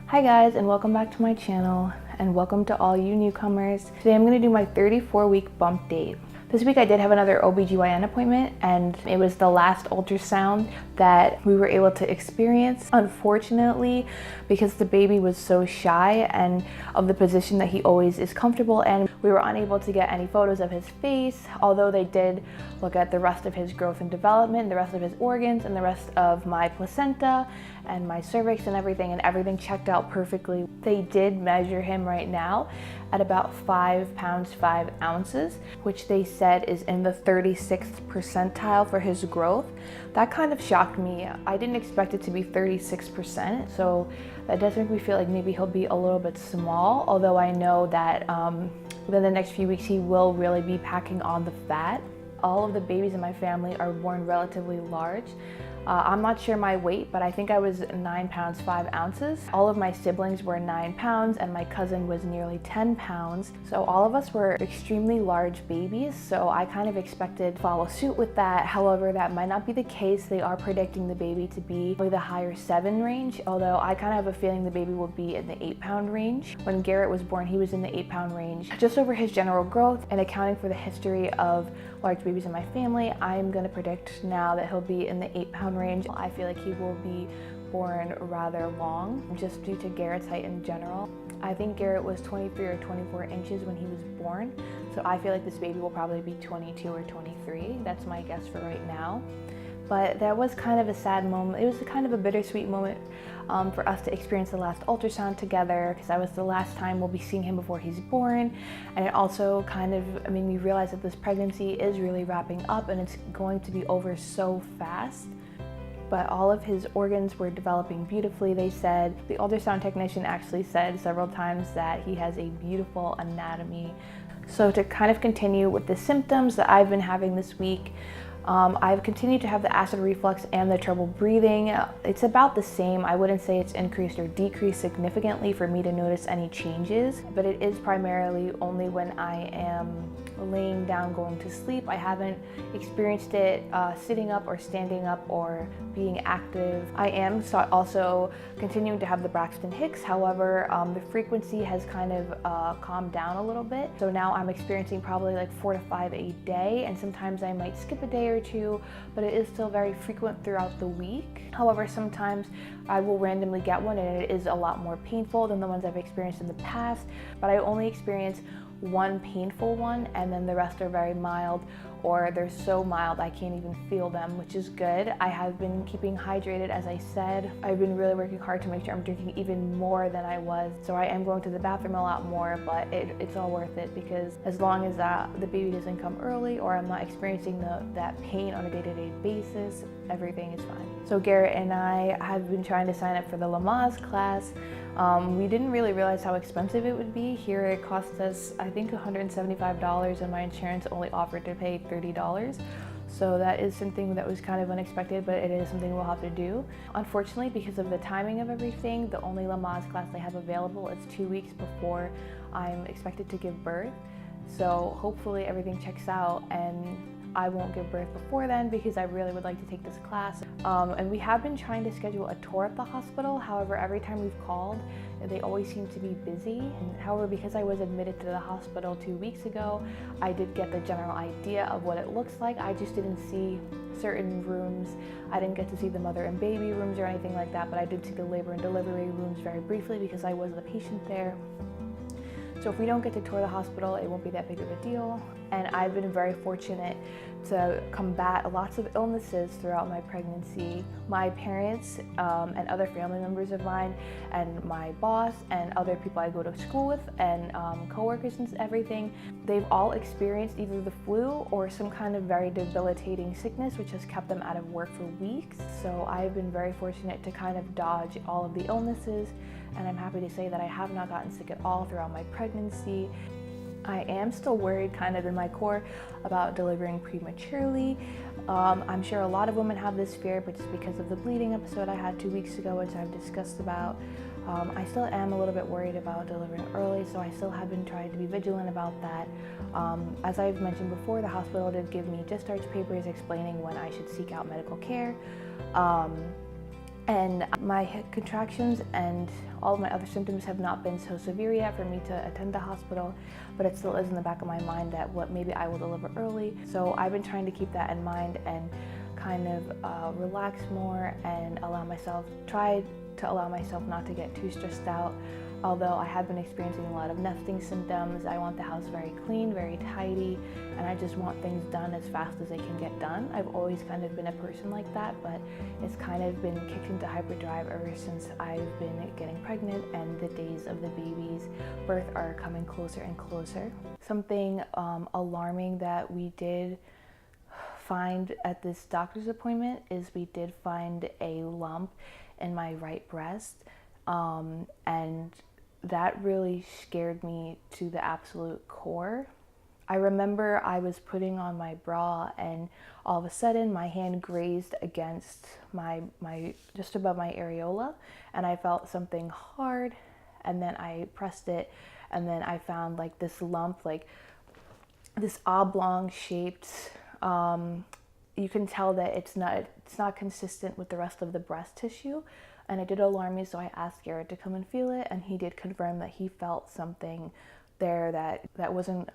Hi guys, and welcome back to my channel, and welcome to all you newcomers. Today I'm going to do my 34-week bump date. This week I did have another OBGYN appointment, and it was the last ultrasound that we were able to experience. Unfortunately, because the baby was so shy and of the position that he always is comfortable in, we were unable to get any photos of his face, although they did look at the rest of his growth and development, the rest of his organs, and the rest of my placenta and my cervix and everything checked out perfectly. They did measure him right now at about 5 pounds 5 ounces, which they said is in the 36th percentile for his growth. That kind of shocked me. I didn't expect it to be 36%, so that does make me feel like maybe he'll be a little bit small, although I know that within the next few weeks he will really be packing on the fat. All of the babies in my family are born relatively large. I'm not sure my weight, but I think I was 9 pounds 5 ounces. All of my siblings were 9 pounds and my cousin was nearly 10 pounds. So all of us were extremely large babies. So I kind of expected to follow suit with that. However, that might not be the case. They are predicting the baby to be the higher 7 range, although I kind of have a feeling the baby will be in the 8-pound range. When Garrett was born, he was in the 8-pound range. Just over his general growth and accounting for the history of large babies in my family, I'm going to predict now that he'll be in the 8-pound range. I feel like he will be born rather long just due to Garrett's height in general. I think Garrett was 23 or 24 inches when he was born, so I feel like this baby will probably be 22 or 23. That's my guess for right now. But that was kind of a sad moment. It was kind of a bittersweet moment for us to experience the last ultrasound together, because that was the last time we'll be seeing him before he's born. And it also kind of made me realize that this pregnancy is really wrapping up and it's going to be over so fast. But all of his organs were developing beautifully, they said. The ultrasound technician actually said several times that he has a beautiful anatomy. So to kind of continue with the symptoms that I've been having this week, I've continued to have the acid reflux and the trouble breathing. It's about the same. I wouldn't say it's increased or decreased significantly for me to notice any changes, but it is primarily only when I am laying down going to sleep. I haven't experienced it sitting up or standing up or being active. I am also continuing to have the Braxton Hicks. However, the frequency has kind of calmed down a little bit. So now I'm experiencing probably like 4 to 5 a day, and sometimes I might skip a day or two, but it is still very frequent throughout the week. However, sometimes I will randomly get one and it is a lot more painful than the ones I've experienced in the past, but I only experience one painful one, and then the rest are very mild, or they're so mild I can't even feel them, which is good. I have been keeping hydrated, as I said. I've been really working hard to make sure I'm drinking even more than I was, so I am going to the bathroom a lot more, but it's all worth it, because as long as the baby doesn't come early or I'm not experiencing that pain on a day-to-day basis, everything is fine. So Garrett and I have been trying to sign up for the Lamaze class. We didn't really realize how expensive it would be. Here it cost us, I think, $175, and my insurance only offered to pay $30. So that is something that was kind of unexpected, but it is something we'll have to do. Unfortunately, because of the timing of everything, the only Lamaze class they have available is 2 weeks before I'm expected to give birth. So hopefully everything checks out and I won't give birth before then, because I really would like to take this class. And we have been trying to schedule a tour at the hospital. However, every time we've called, they always seem to be busy. And however, because I was admitted to the hospital 2 weeks ago, I did get the general idea of what it looks like. I just didn't see certain rooms. I didn't get to see the mother and baby rooms or anything like that, but I did see the labor and delivery rooms very briefly because I was the patient there. So if we don't get to tour the hospital, it won't be that big of a deal. And I've been very fortunate to combat lots of illnesses throughout my pregnancy. My parents and other family members of mine, and my boss and other people I go to school with, and coworkers and everything, they've all experienced either the flu or some kind of very debilitating sickness, which has kept them out of work for weeks. So I've been very fortunate to kind of dodge all of the illnesses, and I'm happy to say that I have not gotten sick at all throughout my pregnancy. I am still worried kind of in my core about delivering prematurely. I'm sure a lot of women have this fear, but just because of the bleeding episode I had 2 weeks ago, which I've discussed about, I still am a little bit worried about delivering early, so I still have been trying to be vigilant about that. As I've mentioned before, the hospital did give me discharge papers explaining when I should seek out medical care. And my contractions and all of my other symptoms have not been so severe yet for me to attend the hospital, but it still is in the back of my mind that maybe I will deliver early. So I've been trying to keep that in mind and kind of relax more and try to allow myself not to get too stressed out. Although I have been experiencing a lot of nesting symptoms, I want the house very clean, very tidy, and I just want things done as fast as they can get done. I've always kind of been a person like that, but it's kind of been kicked into hyperdrive ever since I've been getting pregnant and the days of the baby's birth are coming closer and closer. Something alarming that we did find at this doctor's appointment is we did find a lump in my right breast, and that really scared me to the absolute core. I remember I was putting on my bra and all of a sudden my hand grazed against my just above my areola, and I felt something hard, and then I pressed it, and then I found like this lump, like this oblong shaped, you can tell that it's not consistent with the rest of the breast tissue, and it did alarm me, so I asked Garrett to come and feel it, and he did confirm that he felt something there that wasn't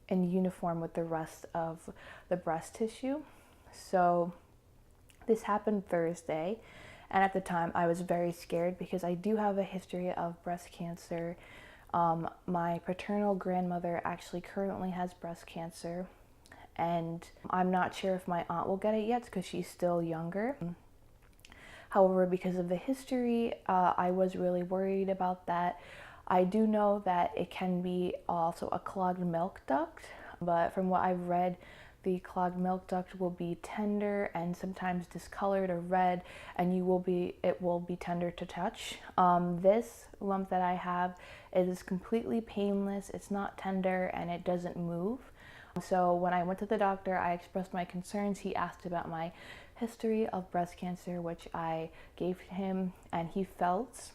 in uniform with the rest of the breast tissue. So this happened Thursday, and at the time I was very scared because I do have a history of breast cancer. My paternal grandmother actually currently has breast cancer, and I'm not sure if my aunt will get it yet because she's still younger. However, because of the history, I was really worried about that. I do know that it can be also a clogged milk duct, but from what I've read, the clogged milk duct will be tender and sometimes discolored or red, and it will be tender to touch. This lump that I have is completely painless. It's not tender and it doesn't move. So when I went to the doctor, I expressed my concerns. He asked about my history of breast cancer, which I gave him, and he felt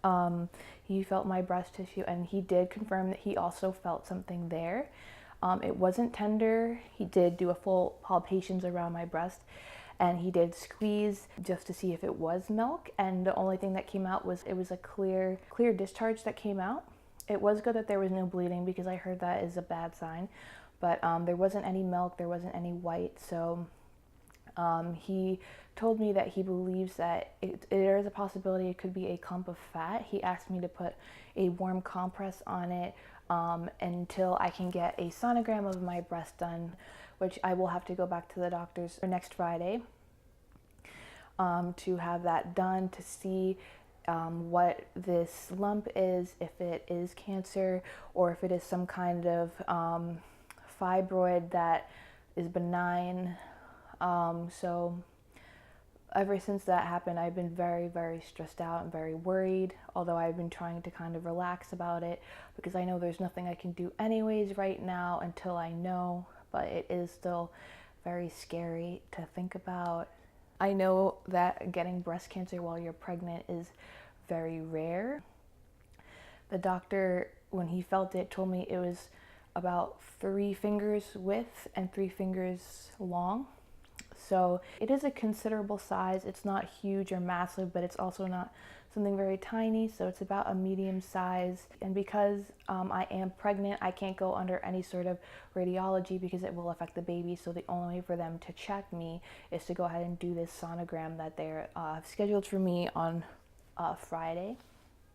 my breast tissue, and he did confirm that he also felt something there. It wasn't tender. He did do a full palpations around my breast, and he did squeeze just to see if it was milk, and the only thing that came out was a clear discharge that came out. It was good that there was no bleeding because I heard that is a bad sign, but there wasn't any milk, there wasn't any white, so he told me that he believes that there is a possibility it could be a clump of fat. He asked me to put a warm compress on it until I can get a sonogram of my breast done, which I will have to go back to the doctor's next Friday to have that done to see what this lump is, if it is cancer or if it is some kind of fibroid that is benign. So ever since that happened, I've been very, very stressed out and very worried, although I've been trying to kind of relax about it because I know there's nothing I can do anyways right now until I know, but it is still very scary to think about. I know that getting breast cancer while you're pregnant is very rare. The doctor, when he felt it, told me it was about 3 fingers width and 3 fingers long. So it is a considerable size. It's not huge or massive, but it's also not something very tiny. So it's about a medium size. And because I am pregnant, I can't go under any sort of radiology because it will affect the baby. So the only way for them to check me is to go ahead and do this sonogram that they're scheduled for me on Friday.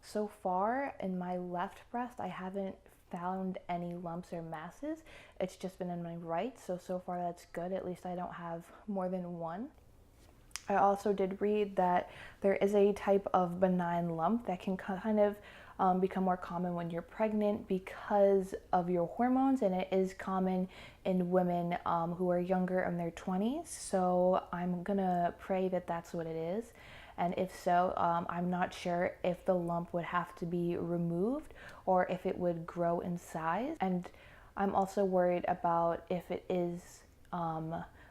So far in my left breast, I haven't found any lumps or masses. It's just been in my right, so far that's good. At least I don't have more than one. I also did read that there is a type of benign lump that can kind of become more common when you're pregnant because of your hormones, and it is common in women who are younger in their 20s. So I'm gonna pray that that's what it is. And if so, I'm not sure if the lump would have to be removed or if it would grow in size. And I'm also worried about if it is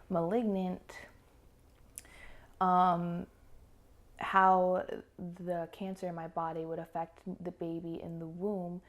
malignant, how the cancer in my body would affect the baby in the womb.